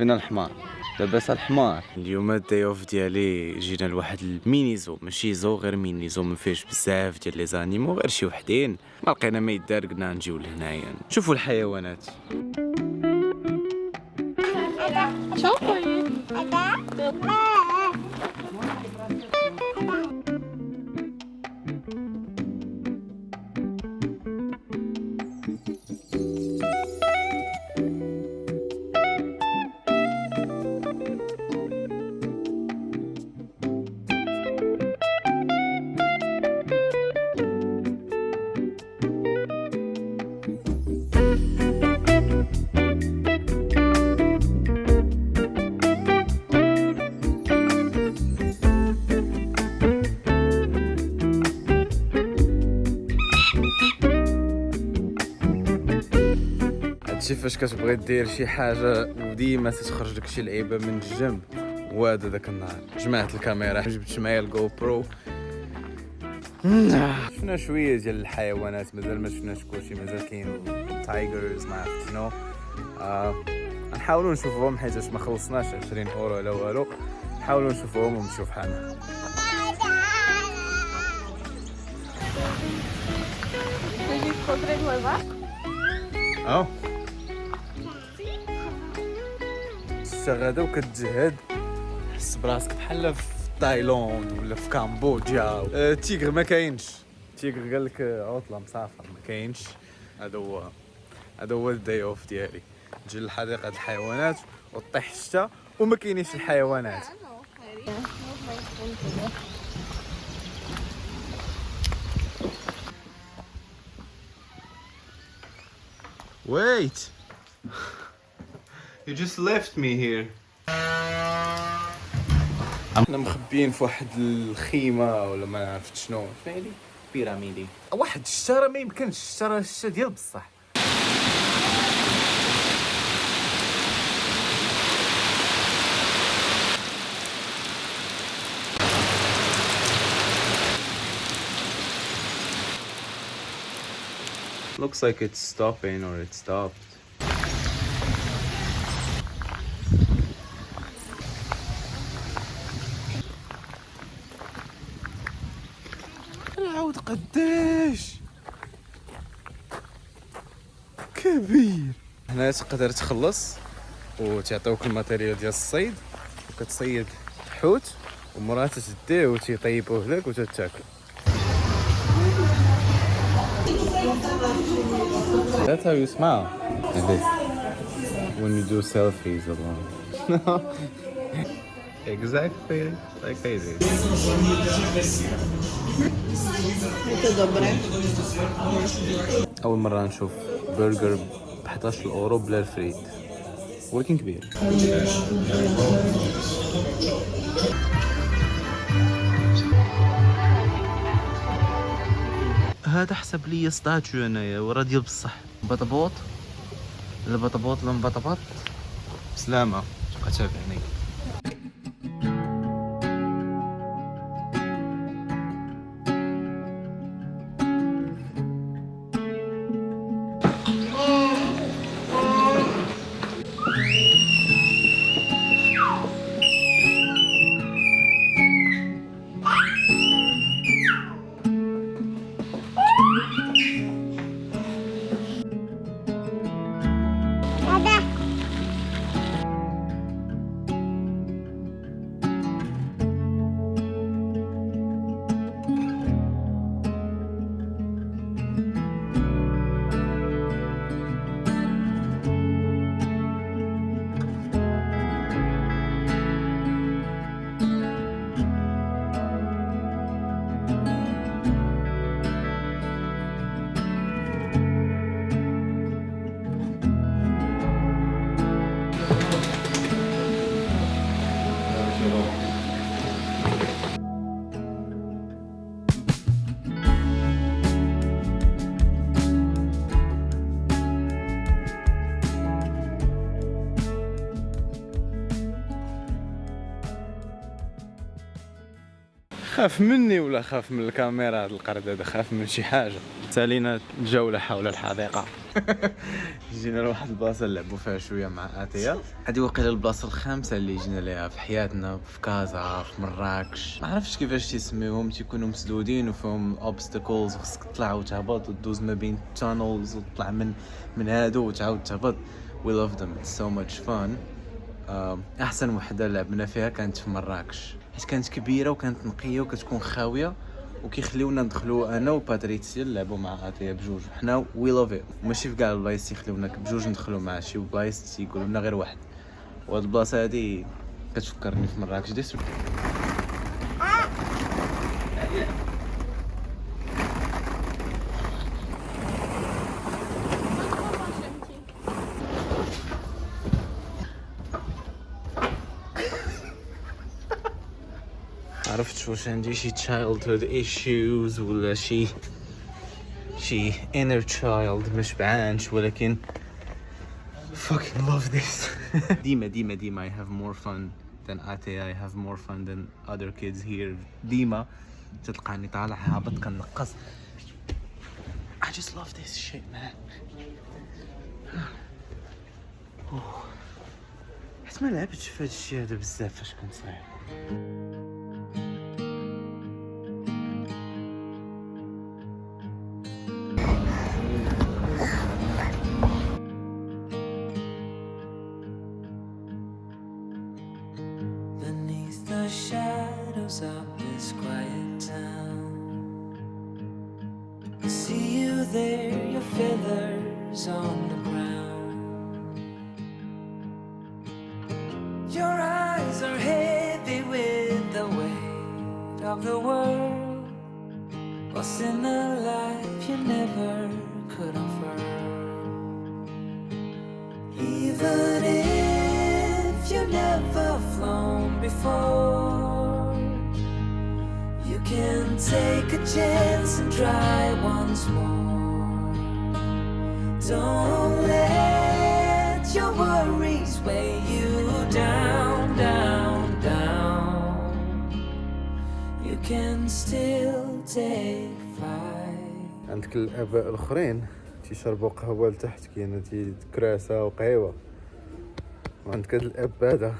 فين الحمار؟ لاباس الحمار. اليوم الداي اوف ديالي جينا لواحد الميني زو، ماشي زو غير ميني زو، ما فيهش بزاف ديال لي زانيمو، غير شي وحدين. ما لقينا ما يدار، قلنا نجيو لهنايا نشوفوا الحيوانات. هادشي فاش كتبغي دير شي حاجه وديما تتخرج لك شي لعيبه من الجنب. وهذا داك النهار جمعت الكاميرا، جبت معايا الجو برو. شفنا شويه ديال الحيوانات، مازال ما شفناش كلشي، مازال كاين تايجرز ما عرفت شنو. نحاولوا نشوفوهم حيت ما خلصناش 20 اورو ولا والو. نحاولوا نشوفوهم ونمشيو فحالنا. غادا وكتجهد، حس براسك بحال في تايلاند ولا في كامبوديا. التيغر ما كاينش، التيغر قال لك عطله مسافر ما كاينش. هذا هو الداي اوف ديالي، نجي لحديقه الحيوانات وطيح الشتا وما كاينينش الحيوانات. Wait. You just left me here. احنا مخبيين في واحد الخيمه ولا ما عرفت شنو هادي، بيراميدي، واحد الشجره ما يمكنش، الشجره ديال بصح. Looks like it's stopping or it stopped. العود قداش كبير. هنا تقدر تخلص وتعطيوك الماتيريال ديال الصيد، وكتصيد حوت ومرات تديه وتيطيبوه لك وتتاكل. That's how you smile. Like this. When you do selfies alone. Exactly like I did. أول مرة نشوف برجر ب 11 أورو بلا الفريت، ولكن كبير. هذا حسب لي ستاتيو انايا ورا ديال بصح. بطبوط البطبوط المبطبط بسلامة، تبقى تابعني. خاف مني ولا خاف من الكاميرا؟ هاد القرد هذا خاف من شي حاجه. سالينا الجوله حول الحديقه. جينا لواحد البلاصه نلعبوا فيها شويه مع اتيا. هذه واقيلا البلاصه الخامسه اللي جينا ليها في حياتنا، في كازا، في مراكش. ما عرفتش كيفاش تيسميوهم، تيكونوا مسدودين وفيهم اوبستكلز، خصك تطلع وتهبط وتدوز ما بين تانلز وتطلع من هادو وتعاود تهبط. We love them, it's so much fun. احسن وحده لعبنا فيها كانت في مراكش، حيت كانت كبيره وكانت نقيه وكتكون خاويه، وكيخليونا ندخلوا انا وباتريسيا نلعبوا مع اتيا بجوج. حنا وي لاف ات، ماشي في كاع البلايص يخليونا بجوج ندخلوا مع شي بلايص تيقولوا لنا غير واحد. وهاد البلاصه هادي كتفكرني في مراكش ديسو. عرفت واش عندي شي childhood issues ولا شي inner child مش بعانش، ولكن fucking love this. ديما I have more fun than Ate. I have more fun than other kids here. ديما تلقاني طالع هابط كنقص. I just love this shit man. حيت ما لعبتش في هاد الشي هذا بزاف فاش كنت صغير. Of this quiet town, I see you there, your feathers on the ground. Your eyes are heavy with the weight of the world. What's in a life you never could offer? Even if you never flown before, you can take a chance and try once more. Don't let your worries weigh you down, down, down. You can still take flight. عندك الاباء الاخرين تيشربوا قهوه لتحت، كاينه كراسه وقهوه، وعندك هذا الاب هذا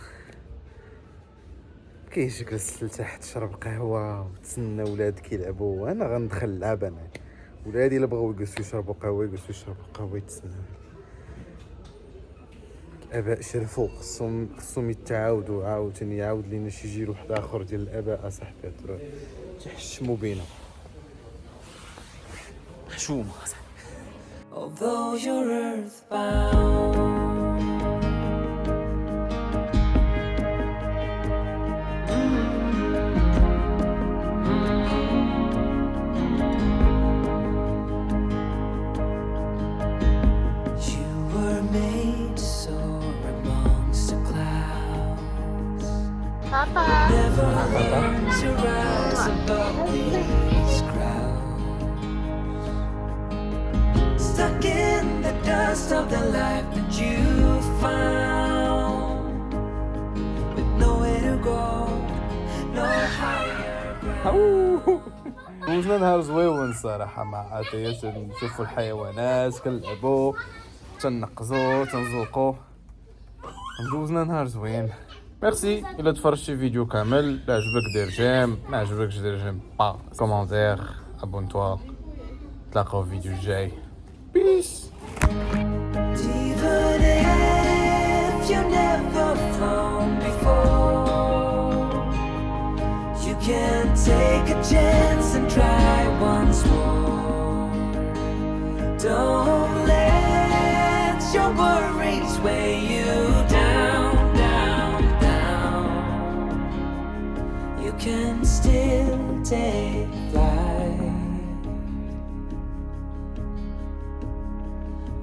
كيجلس لتحت تشرب قهوه وتسنى ولادك يلعبوا. انا غندخل نلعب، انا ولادي الا بغاو يجلسوا يشربوا قهوه يجلسوا يشربوا قهوه يتسنى. الاباء شرفوا، خصهم يتعاودوا عاوتاني، يعاود لينا شي جيل واحد اخر ديال الاباء اصاحبي تحشموا بينا. حشومه. Although you're earthbound, never raise your eyes above these crowds. Stuck in the dust of the life that you found, with nowhere to go, no higher ground. دوزنا نهار زويون صراحة مع اتياش، نشوفوا الحيوانات، كنلعبوا، تنقزوا، تنزلقوا، دوزنا نهار زوين. ميرسي الا تفرجتي فيديو كامل، لا عجبك دير جيم، ما عجبكش دير جيم با، كومونتير، ابونتوا، نتلاقاو في الفيديو الجاي. بيس. Even if you never flown before, you can take a chance and try once more. Don't let your worries weigh you down, down, down. You can still take flight.